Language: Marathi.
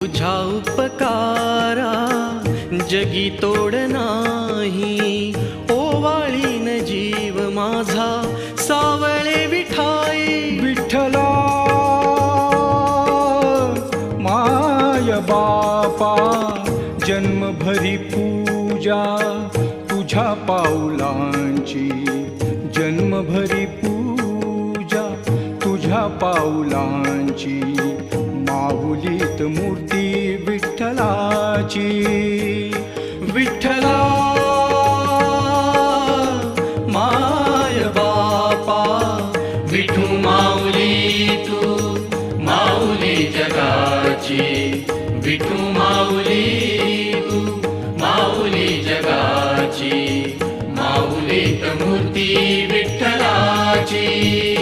तुझ्या उपकारा जगी तोड नाही, ओवाळीन जीव माझा सावळे विठाई. विठ्ठला माय बापा जन्मभरी पूजा तुझ्या पाऊलांची, जन्मभरी पूजा तुझ्या पाऊलांची. माऊलीत मूर्ती विठ्ठलाची. विठ्ठला माय बापा विठू माऊली तू माऊली जगाची. विठू माऊली तू माऊली जगाची. माऊलीत मूर्ती विठ्ठलाची.